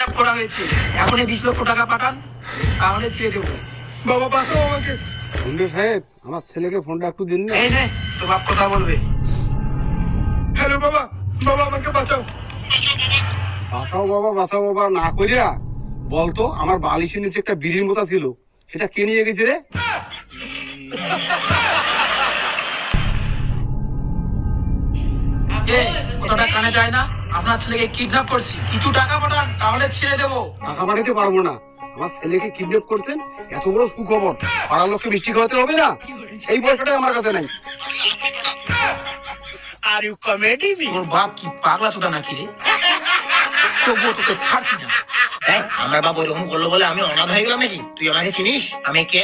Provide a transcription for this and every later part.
করা হয়েছে, এখনই 20 লক্ষ টাকা পাঠান, তাহলে ছেড়ে দেবো। বাবা বাঁচাও আমাকে। বন্ধু সাহেব, আমার ছেলেকে ফোনটা একটু দিন না। এই নে, তো বাপ কথা বলবে। হ্যালো বাবা, বাবা আমাকে বাঁচাও। বাঁচাও বাবা না কইরা বলতো, আমার বালিশের নিচে একটা বিড়ির মতো ছিল, সেটা কে নিয়ে গেছে রে? কথাটা কানে যায় না? আপনার ছেলেকে কিডন্যাপ করছি, কিছু টাকা পাঠান, তাহলে ছেড়ে দেবো। টাকা পাঠাতে পারবো না। আমার ছেলেকে কিডন্যাপ করছেন, এত বড় সুখবর পাড়ার লোককে মিষ্টি খাওয়াতে হবে না? সেই পয়সাটাই আমার কাছে নাই। Are you comedy me? তোর বাপ কি পাগলা চোদা নাকি রে? তবুও তোকে ছাড়ছি না। আমার বাবা ওরকম করলো বলে আমি অনাথ হয়ে গেলাম নাকি? তুই আমাকে চিনিস? আমি কে?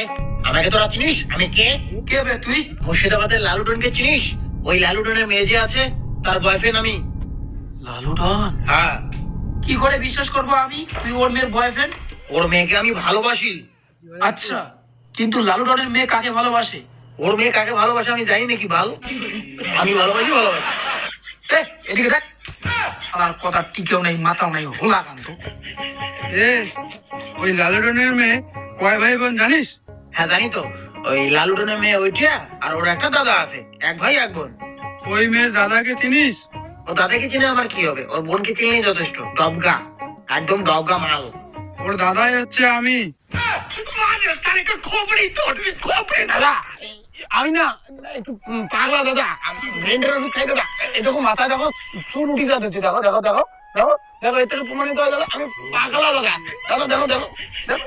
আমাকে তোরা চিনিস? আমি কে? কে বে তুই? মুর্শিদাবাদের লালুডনকে চিনিস? ওই লালুডনের মেয়ে যে আছে, তার বয়ফ্রেন্ড আমি। লালু ডন? হ্যাঁ। কি করে বিশ্বাস করবো আমি তুই ওর মেয়ের বয়ফ্রেন্ড? ওর মেয়েকে আমি ভালোবাসি। আচ্ছা, কিন্তু লালু ডনের মেয়ে কাকে ভালোবাসে? ওর মেয়ে কাকে ভালোবাসে আমি জানি নাকি বাল? আমি ভালোবাসি। এদিকে দেখ, শালার কথা টিকেও নেই, মাথাও নেই, হোলা কান্ত। ওই লালুডনের মেয়ে কয় ভাই বোন জানিস? হ্যাঁ জানি তো, ওই লালুডনের মেয়ে ওইটা, আর ওর একটা দাদা আছে, এক ভাই এক বোন। ওই মেয়ের দাদাকে চিনিস? ও দাদাকে চিনে আমার কি হবে? ওর বোনকে চিনলেই যথেষ্ট। ডবগা, একদম ডবগা মাল। ওর দাদাই হচ্ছে আমি। আমি না একটু পাগলা দাদা, ব্রেন্ডের ওষুধ খাই দাদা। এই দেখো মাথায় দেখো চুল উঠে যাচ্ছে, দেখো দেখো দেখো দেখো দেখো, এর থেকে প্রমাণিত হয় দাদা আমি পাগলা দাদা। দাদা দেখো দেখো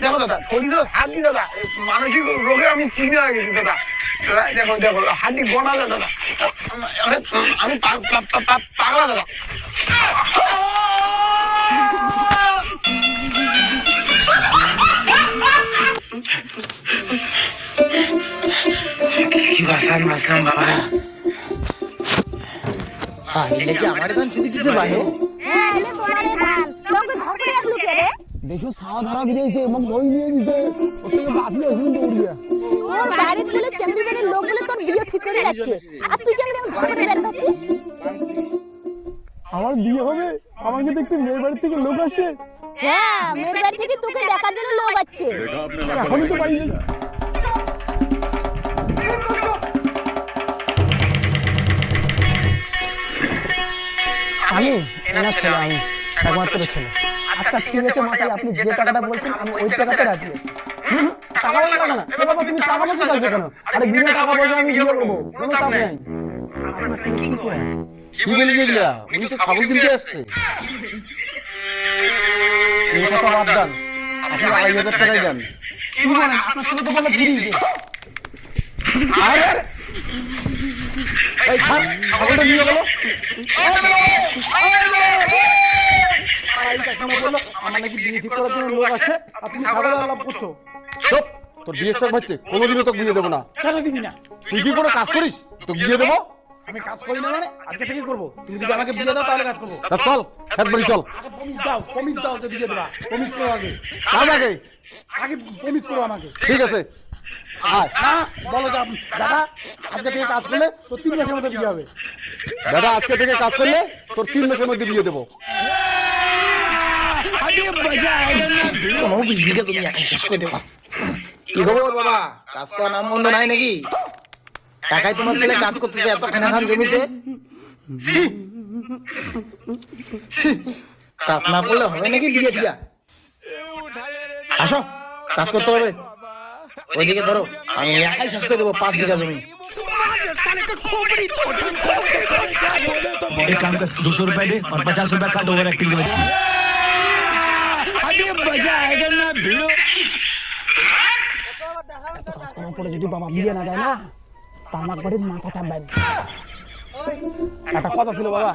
দেখো দাদা, শরীরে হাড্ডি দাদা, মানসিক রোগে আমি চিনি হয়ে গেছি দাদা। দেখো দেখো হাড্ডি গোনা দাদা, আমি পাগলা দাদা। কি বাসলাম বাবা। এটা কি আমার ধান ছুটি দিতে পারে? হ্যাঁ, এটা তোমারই ধান। তোকে ধরে রাখলু কে রে? দেখো সাওয়া ধরা গিয়েছে এবং দই নিয়ে গেছে, ওর থেকে বাঁচলে ওষুধ দৌড়িয়া। তোর বাড়ির ছেলে চেংড়ি বাড়ির লোকগুলো তোর বিয়ে ঠিক করে যাচ্ছে, আর তুই কেন ধরে বের করছিস? আমার বিয়ে হবে, আমাকে দেখতে মেয়ের বাড়ি থেকে লোক আসছে। হ্যাঁ, মেয়ের বাড়ি থেকে তোকে দেখার জন্য লোক আসছে। এখনই তো পারি। আমি এনার ছেলে, আমি একমাত্র ছেলে। আচ্ছা ঠিক আছে মশাই, আপনি যে টাকাটা বলছেন আমি ওই টাকাতে রাজি আছি। টাকা বলতে না, এ বাবা তুমি টাকা বলতে চাইছো কেন? আরে বিনা টাকা পয়সা আমি বিয়ে করবো, কোনো চাপ নেই। কি বলিস এগুলা? উনি তো ছাগল কিনতে আসছে। এই কথা বাদ দেন, আপনি 2,500 টাকাই দেন। কি বলেন? আপনার ছেলে তো বলে ফ্রি দিতে। আরে এই খান, ছাগলটা নিয়ে গেল। আমার নাকি বিয়ে ঠিক করার জন্য লোক আসে, আর তুমি ছাগল লাভ করছো। চুপ, তোর বিয়ে সব হচ্ছে, কোনোদিনও তোকে বিয়ে দেবো না। কেন দিবি না? তুই কি কোনো কাজ করিস তোকে বিয়ে দেবো? আমি কাজ করি না মানে আজকে থেকে করবো। তুমি যদি আমাকে বিয়ে দাও তাহলে কাজ করবো। চল খেত বাড়ি চল। আগে প্রমিস দাও যে বিয়ে দেবা। প্রমিস করো আগে। কাজ আগে প্রমিস করো আমাকে। ঠিক আছে, আয় না বলো দাদা আজকে থেকে কাজ করলে তোর 3 মাসের মধ্যে বিয়ে হবে। দাদা আজকে থেকে কাজ করলে তোর 3 মাসের মধ্যে বিয়ে দেবো। কোনো বিবিকে তুমি একা শেষ করে দেবো। কি খবর বাবা? কাজ করার নাম বন্ধ নাই নাকি? টাকায় তোমার ছেলে কাজ করতেছে এত খানা খান জমিতে। কাজ না করলে হবে নাকি বিয়ে দিয়া? আসো কাজ করতে হবে। ওইদিকে ধরো, আমি একাই শেষ করে দেবো 5 বিঘা জমি। एक काम कर 200 रुपए दे और 50 रुपए का ओवर एक्टिंग के वजह। পরে যদি বাবা বিয়ে না দেয় না, তা আমার বাড়ির মাথা থাকবেন। একটা কথা ছিল বাবা,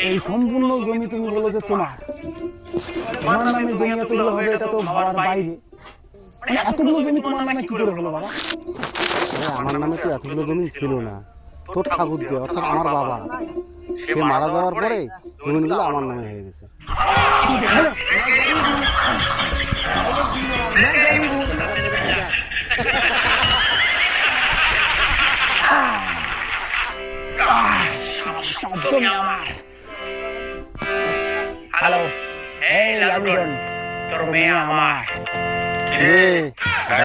এই সম্পূর্ণ জমি তুমি বলো যে তোমার নামে জমি এতগুলো হবে, এটা তো ভাড়ার বাইরে। মানে এতগুলো জমি তোমার নামে কি করে হলো বাবা? আমার নামে তো এতগুলো জমি ছিল না, তোর ঠাকুর দিয়ে অর্থাৎ আমার বাবা, সে মারা যাওয়ার পরে জমিগুলো আমার নামে হয়ে গেছে। হ্যালো, এই লালুডন তোর মেয়ে আমার রে